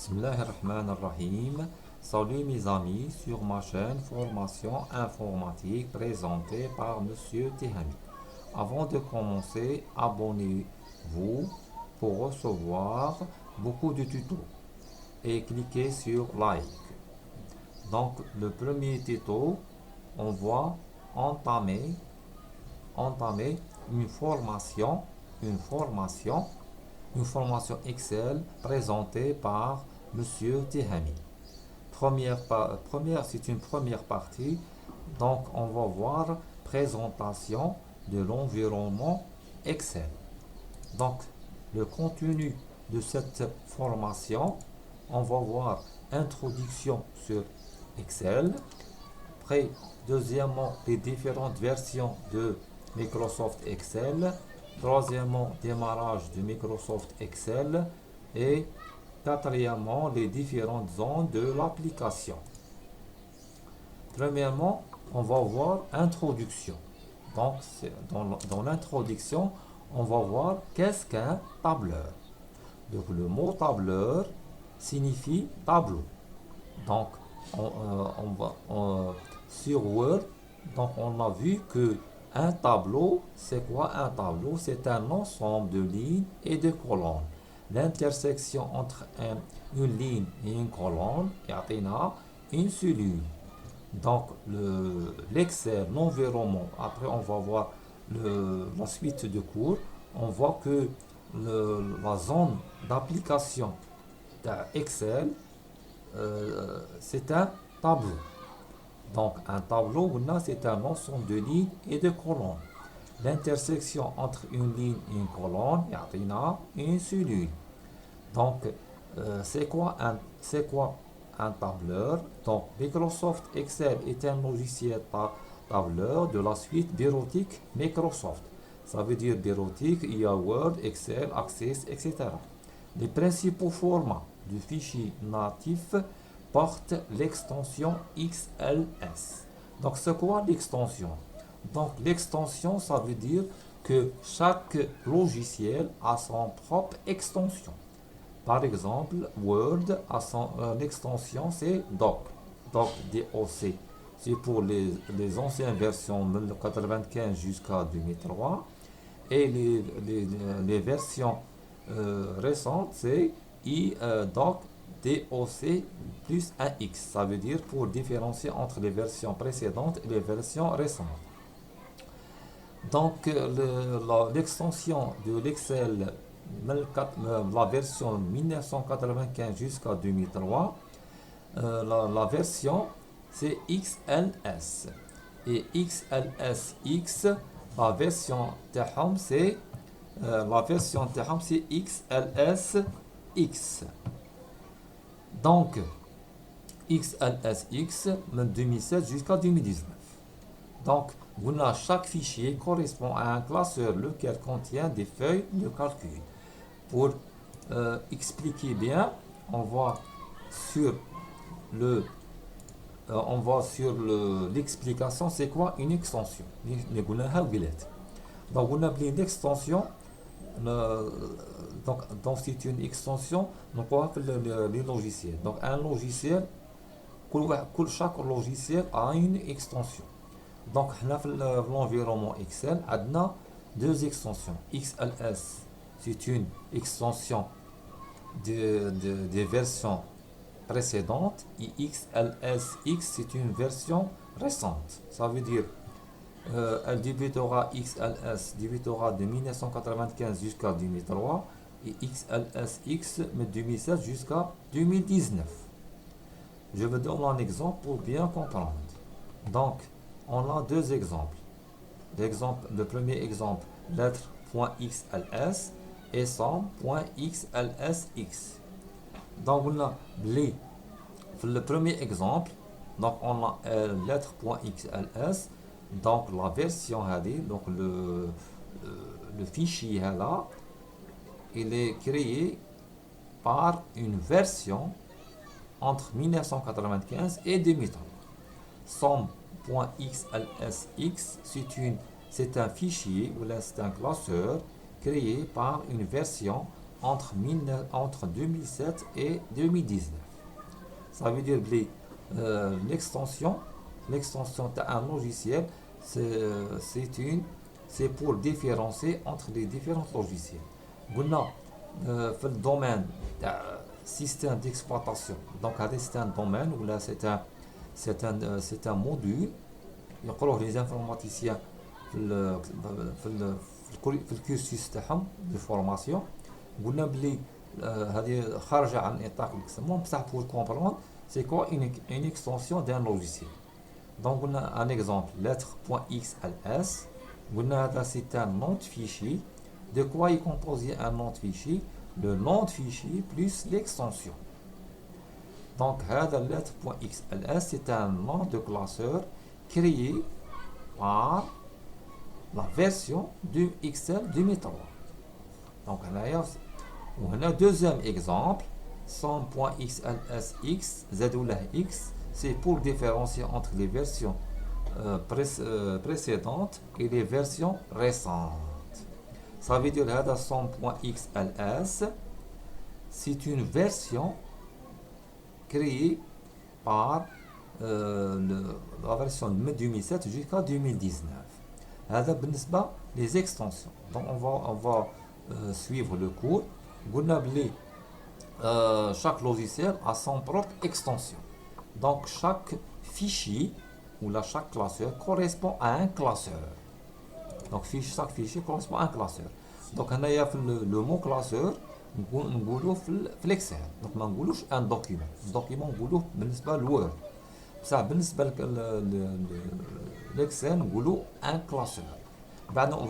Bismillahirrahmanirrahim. Salut mes amis sur ma chaîne Formation informatique présentée par Monsieur Tehami. Avant de commencer, abonnez-vous pour recevoir beaucoup de tutos et cliquez sur like. Donc le premier tuto, on va entamer, entamer une formation, une formation une formation Excel présentée par Monsieur Tehami. C'est une première partie, donc on va voir présentation de l'environnement Excel. Donc le contenu de cette formation, on va voir introduction sur Excel, après deuxièmement les différentes versions de Microsoft Excel, troisièmement, démarrage de Microsoft Excel. Et quatrièmement, les différentes zones de l'application. Premièrement, on va voir introduction. Donc, dans l'introduction, on va voir qu'est-ce qu'un tableur. Donc, le mot tableur signifie tableau. Donc, sur Word, donc on a vu que un tableau, c'est quoi un tableau? C'est un ensemble de lignes et de colonnes. L'intersection entre une ligne et une colonne est une cellule. Donc l'Excel, l'environnement, après on va voir la suite de cours, on voit que la zone d'application d'Excel, c'est un tableau. Donc un tableau, c'est un ensemble de lignes et de colonnes. L'intersection entre une ligne et une colonne, une cellule. Donc c'est quoi un tableur? Donc Microsoft Excel est un logiciel tableur de la suite bureautique Microsoft. Ça veut dire bureautique, il y a Word, Excel, Access, etc. Les principaux formats du fichier natif porte l'extension XLS. Donc c'est quoi l'extension? Donc l'extension, ça veut dire que chaque logiciel a son propre extension. Par exemple, Word a son extension, c'est DOC, DOC, DOC. C'est pour les anciennes versions 1995 jusqu'à 2003. Et les versions récentes, c'est DOC DOC plus un X, ça veut dire pour différencier entre les versions précédentes et les versions récentes. Donc l'extension de l'Excel, la version 1995 jusqu'à 2003, la version c'est XLS. Et XLSX, la version تاعهم c'est XLSX. Donc, XLSX, de 2016 jusqu'à 2019. Donc, chaque fichier correspond à un classeur lequel contient des feuilles de calcul. Pour expliquer bien, on va sur l'explication, c'est quoi une extension. Donc, on a l'extension. Donc c'est une extension donc les logiciels. Donc un logiciel, chaque logiciel a une extension. Donc l'environnement Excel a deux extensions. XLS, c'est une extension des versions précédentes, et XLSX, c'est une version récente. Ça veut dire elle débutera XLS débutera de 1995 jusqu'à 2003 et XLSX de 2016 jusqu'à 2019. Je vous donne un exemple pour bien comprendre. Donc, on a deux exemples. Le premier exemple, lettre.xls et somme.xlsx. Donc, on a le premier exemple, donc on a lettre.xls. Donc la version donc le fichier là, il est créé par une version entre 1995 et 2003. Somme.xlsx, c'est un fichier ou c'est un classeur créé par une version entre 2007 et 2019. Ça veut dire que l'extension d'un logiciel, c'est pour différencier entre les différents logiciels. قلنا في الدومين تاع système d'exploitation. Donc c'est un domaine ou là c'est un module يقولوه les informaticiens في الكورسوس تاعهم de formation. قلنا بلي هذه خارجه عن اطار الكسمون بصح pour comprendre c'est quoi une extension d'un logiciel. Donc on a un exemple lettre.xls. قلنا هذا c'est un nom de fichier. De quoi est composé un nom de fichier? Le nom de fichier plus l'extension. Donc هذا lettre.xls c'est un nom de classeur créé par la version du Excel 2003. Donc on a un deuxième exemple som.xlsx x, c'est pour différencier entre les versions précédentes et les versions récentes. Ça veut dire que som.xls c'est une version créée par la version de 2007 jusqu'à 2019. هذا بالنسبة les extensions. Donc on va suivre le cours. قلنا بلي chaque logiciel a son propre extension. Donc chaque fichier ou là chaque classeur correspond à un classeur. Donc chaque fichier correspond à un classeur. Donc هنايا في le mot classeur نقولوه في الاكسل. Donc ما نقولوش un document. document نقولوه بالنسبة للوورد. بصح بالنسبة للاكسل نقولوا un classeur. بعد on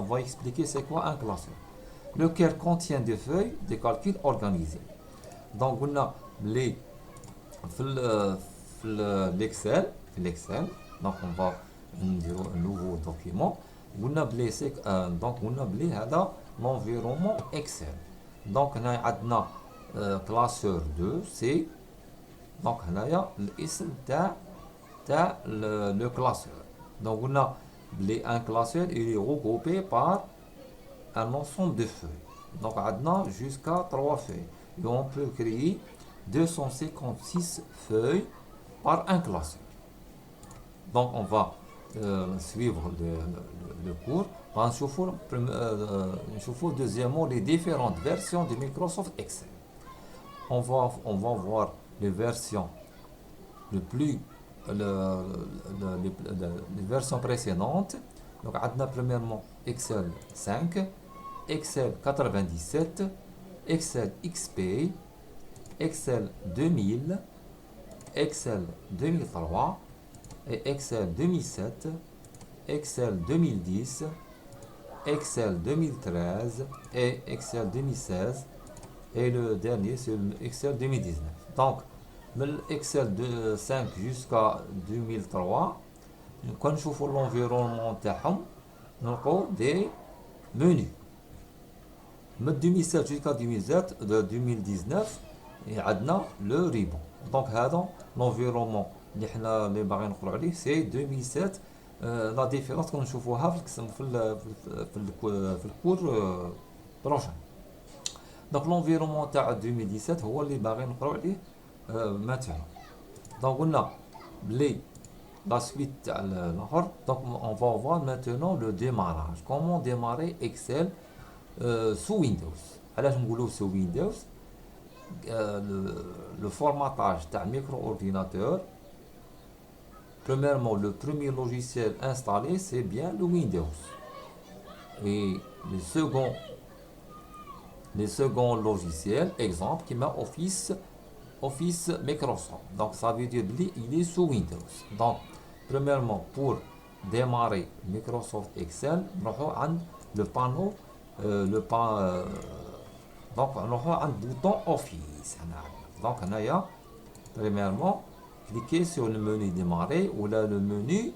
va expliquer c'est quoi un classeur. Lequel contient des feuilles de calcul organisées. Donc قلنا les في l'excel. Donc on va نديرو un nouveau document. قلنا بلي donc قلنا بلي هذا l'environnement Excel. Donc هنا عندنا classeur 2 c'est donc هنايا الاسم تاع le classeur. Donc قلنا بلي un classeur il est regroupé par un ensemble de feuilles. Donc عندنا jusqu'à 3 feuilles. Et on peut créer 256 feuilles par un classeur. Donc on va suivre le cours. نشوفوا deuxièmement les différentes versions de Microsoft Excel. On va voir les versions les versions précédentes. Donc عندنا premièrement Excel 5, Excel 97, Excel XP, Excel 2000, Excel 2003 et Excel 2007, Excel 2010, Excel 2013 et Excel 2016 et le dernier c'est Excel 2019. Donc de Excel 5 jusqu'à 2003 quand نشوفوا l'environnement تاعهم نلقاو des menus. من 2007 jusqu'à 2019 عندنا le ribbon. Donc هذا l'environnement اللي باغي نقولوا عليه c'est 2007. لا ديفيرونس كنشوفوها في الكور بروشان. دونك لونفيرومون تاع 2017 هو اللي باغي نقراو عليه مثلا. دونك قلنا بلي لا سويت تاع الاخر. دونك اون فا فوار ماتونون لو ديماراج كومون ديماري اكسل سو ويندوز. علاش نقولوا سو ويندوز؟ لو فورماطاج تاع ميكرو اورديناتور. Premièrement, le premier logiciel installé, c'est bien le Windows. Et les seconds logiciels, exemple, qui met Office Microsoft. Donc, ça veut dire qu'il est sous Windows. Donc, premièrement, pour démarrer Microsoft Excel, on a le panneau, donc, on a un bouton Office. Donc, on a, premièrement, cliquez sur le menu démarrer ou là le menu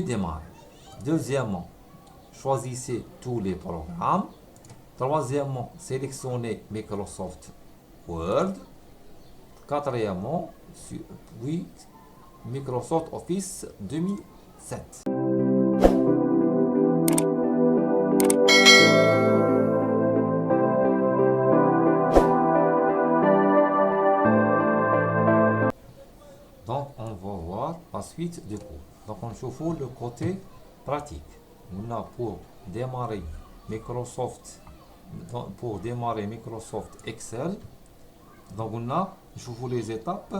démarrer. Deuxièmement, choisissez tous les programmes. Troisièmement, sélectionnez Microsoft Word. Quatrièmement, puis Microsoft Office 2007. la suite de cours. Donc on chauffe le côté pratique. On a pour démarrer Microsoft Excel. Donc on a chauffe les étapes.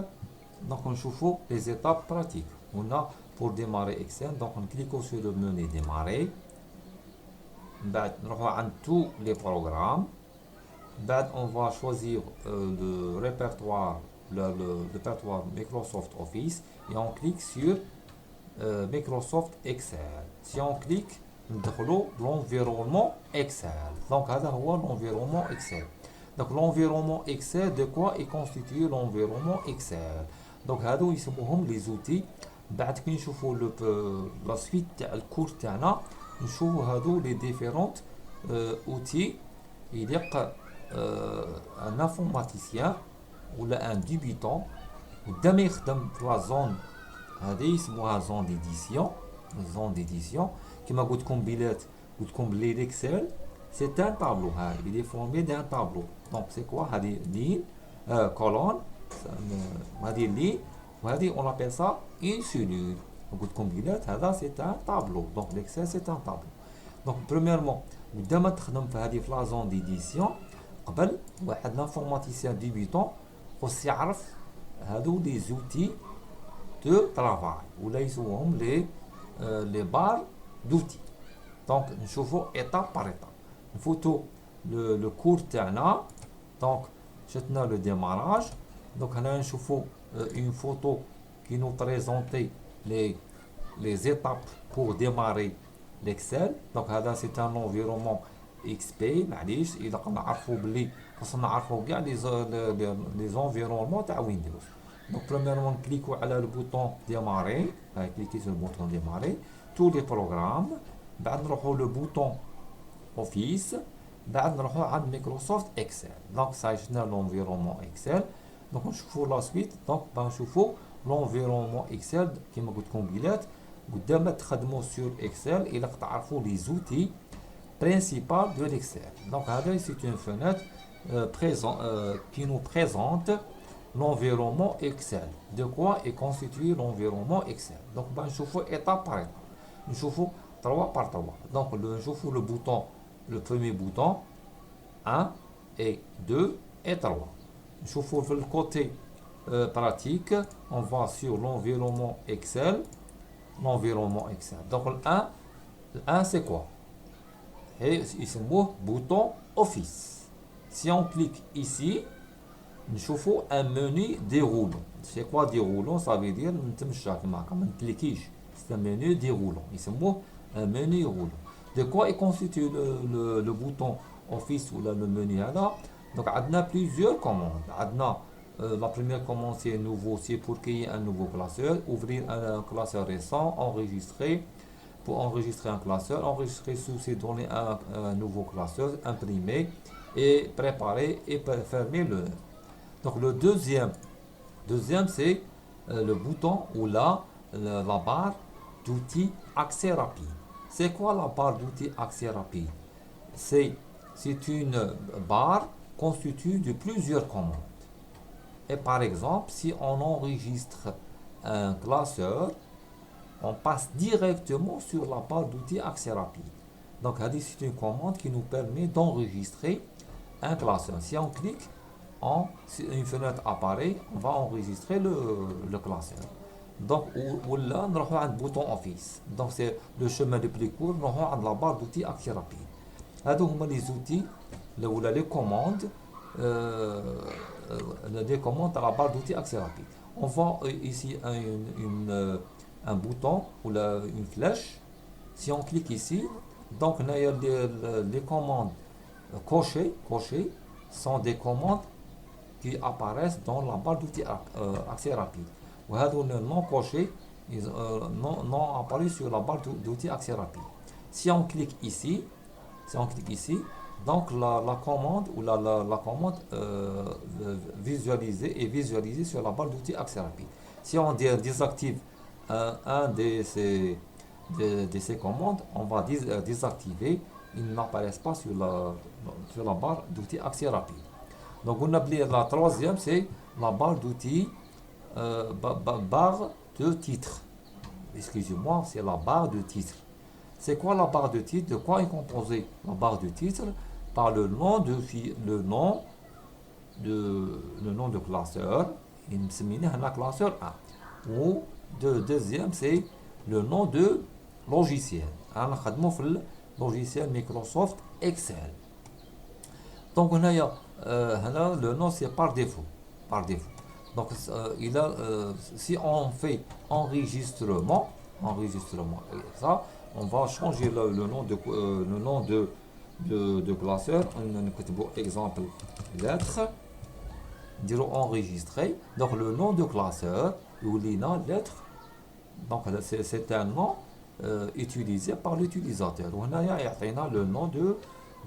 Donc on chauffe les étapes pratiques. On a pour démarrer Excel. Donc on clique sur le menu démarrer. On va tous les programmes. On va choisir le répertoire Microsoft Office et on clique sur Microsoft Excel. Si on clique, ندخلوا l'environnement Excel. Donc هذا هو l'environnement Excel. Donc l'environnement Excel, de quoi est constitué l'environnement Excel? Donc هادو يسموهم les outils. بعد كي نشوفوا la suite تاع الكور تاعنا نشوفوا هادو les différents outils يليق un informaticien ولا un débutant ودا ما يخدم في لا زون هذه يسموها زون ديديسيون كما قلت لكم بلات قلت لكم بلي ليكسل سي ان طابلو ها il est formé d'un tableau donc c'est quoi هذه لين كولون هذه لين وهذه on appelle ça une cellule قلت لكم بلات هذا سي ان طابلو donc ليكسل سي ان طابلو donc premièrement قبل ما تخدم في هذه في لا زون ديديسيون قبل واحد لانفورماتيسيان ديبيتون خص يعرف هادو لي زوتي دو طرافاي ولا يسموهم لي بار دوتي. دونك نشوفو ايتاب بار ايتاب نفوتو لو كور تاعنا. دونك شتنا لو ديماراج. دونك هنا نشوفو اون فوتو كي نو بريزونتي les étapes pour démarrer l'Excel. Donc هذا c'est un environnement XP. معليش الا قلنا نعرفوا بلي خصنا نعرفوا كاع لي زونفيرونمون تاع ويندوز. Donc premièrement كليكو على البوطون ديماري. كليكي sur le bouton démarrer tous les programmes. بعد نروحوا le bouton office. بعد نروحوا عند مايكروسوفت اكسل. دونك صاي شفنا l'environnement Excel. دونك نشوفوا لا سويت. دونك نشوفوا l'environnement Excel كيما قلت لكم بلات قدام ما تخدموا sur Excel الى تعرفوا les outils principaux de l'Excel. Donc هذا c'est une fenêtre qui nous présente l'environnement Excel. De quoi est constitué l'environnement Excel? Donc نشوفوا étape par étape. نشوفوا 3 par 3. Donc نشوفوا le bouton, le premier bouton 1 et 2 et 3. نشوفوا في الكوتي pratique, on va sur l'environnement Excel. L'environnement Excel. Donc le 1 c'est quoi? Et يسموه bouton Office. Si on clique ici, نشوفوا un menu déroulant. C'est quoi déroulant? Ça veut dire نتمشى كما ما نكليكيش. C'est un menu déroulant. يسموه un menu roulant. De quoi est constitué le bouton Office ou le menu هذا? Donc عندنا plusieurs commandes. عندنا la première commande c'est nouveau, c'est pour créer un nouveau classeur, ouvrir un classeur récent, enregistrer, pour enregistrer un classeur, enregistrer sous ces données un nouveau classeur, imprimer et préparer et fermer le. Donc le deuxième c'est le bouton ou la barre d'outils accès rapide. C'est quoi la barre d'outils accès rapide? C'est une barre constituée de plusieurs commandes. Et par exemple, si on enregistre un classeur, on passe directement sur la barre d'outils accès rapide. Donc, c'est une commande qui nous permet d'enregistrer un classeur. Si on clique, si une fenêtre apparaît, on va enregistrer le classeur. Donc, ou là, on a un bouton Office. Donc, c'est le chemin le plus court, on a la barre d'outils accès rapide. Là, on a les outils, les commandes. Des commandes à la barre d'outils accès rapide. On voit ici un bouton ou une flèche. Si on clique ici, donc les commandes cochées sont des commandes qui apparaissent dans la barre d'outils accès rapide. Ou non cochés non apparus sur la barre d'outils accès rapide. Si on clique ici, donc la commande ou la commande visualisée sur la barre d'outils accès rapide. Si on désactive un de ces commandes, on va désactiver, ils n'apparaissent pas sur la barre d'outils accès rapide. Donc on a oublié la troisième, c'est la barre d'outils barre de titre. excusez-moi, c'est la barre de titre. C'est quoi la barre de titre? De quoi est composée la barre de titre? Par le nom de classeur. Il me un classeur 1. Ou deuxième, c'est le nom de logiciel. On a le logiciel Microsoft Excel. Donc le nom c'est par défaut. Par défaut. Donc si on fait enregistrement, ça, on va changer le nom de classeur. On exemple lettre, dire enregistrer. Donc le nom de classeur, ou lettre. Donc c'est un nom utilisé par l'utilisateur. On a le nom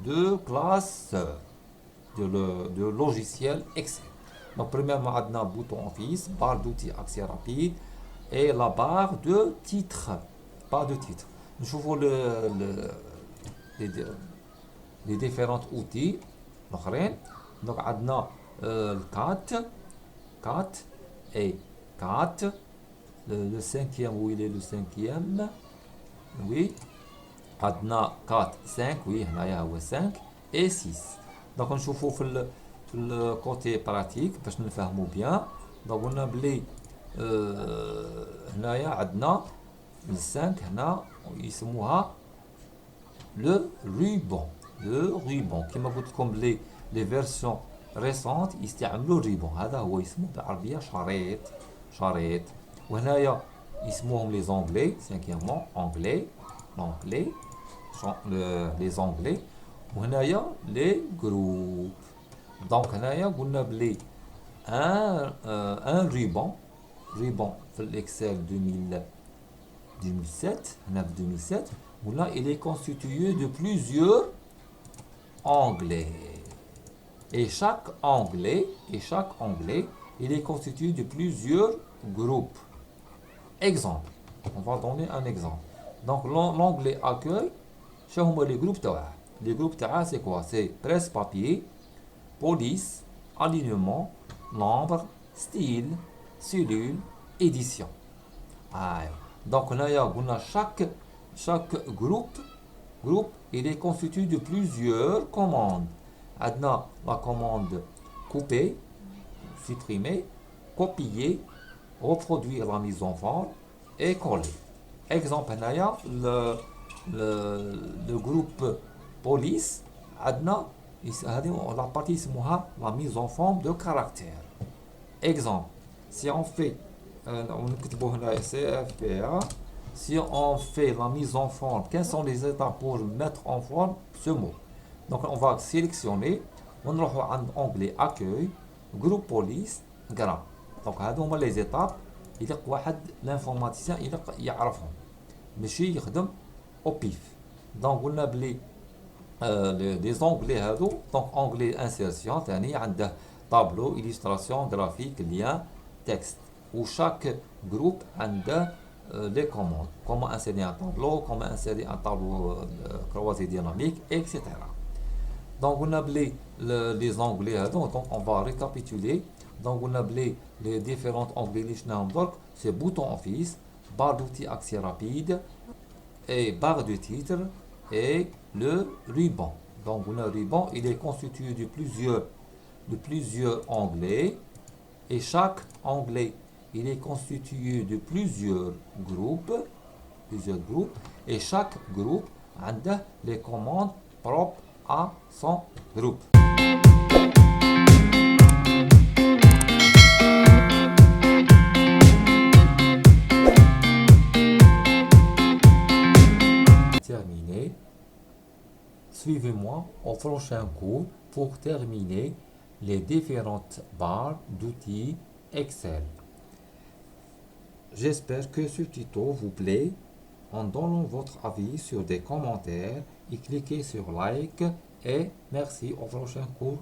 de classeur, de logiciel Excel. Donc premièrement, on a un bouton Office, barre d'outils accès rapide et la barre de titre. Barre de titre. Je vois les, les différents outils. Donc on a le 4 et 4. Le cinquième, où il est le cinquième? Oui. On a 4, 5, oui, il y a 5 et 6. Donc on chauffe le côté pratique باش نفهموا bien. Donc on a بلي هنايا عندنا ال 5 هنا يسموها le ruban كما قلت لكم بلي les versions récentes يستعملوا الريبون. هذا هو اسمه بالعربية شريط. وهنايا يسموهم les anglais. cinquièmement l'anglais les anglais. وهنايا les groupes. Donc هنايا قلنا بلي un ruban في الإكسل 2007 هنا في 2007 قلنا il est constitué de plusieurs onglets et chaque onglet il est constitué de plusieurs groupes. Exemple, on va donner un exemple. Donc l'onglet accueil, les groupes تاعها. Les groupes تاعها c'est quoi? C'est presse papier, police, alignement, nombre, style, cellule, édition. Donc là, chaque groupe il est constitué de plusieurs commandes. Adna, la commande couper, supprimer, copier, reproduire la mise en forme et coller. Exemple, le groupe police, Adna, la partie la mise en forme de caractère. Exemple, si on fait CFPA, si on fait la mise en forme, quelles sont les étapes pour mettre en forme ce mot? Donc on va sélectionner, on va en onglet accueil, groupe police, gram. Donc هذوما les étapes إذا واحد l'informaticien إذا يعرفهم ماشي يخدم au pif. Donc قلنا بلي les onglets هذو. Donc onglet insertion ثاني عنده tableau, illustration, graphique, lien, texte. Où chaque groupe عنده les commandes. Comment insérer un tableau, comment insérer un tableau croisé dynamique, etc. Donc on a les onglets. Donc on va récapituler. Donc on a les différents onglets. C'est bouton office, barre d'outils accès rapide et barre de titre et le ruban. Donc on a le ruban, il est constitué de plusieurs onglets et chaque onglet il est constitué de plusieurs groupes et chaque groupe a les commandes propres à son groupe. Terminé. Suivez-moi au prochain cours pour terminer les différentes barres d'outils Excel. J'espère que ce tuto vous plaît. En donnant votre avis sur des commentaires et cliquez sur like et merci au prochain cours.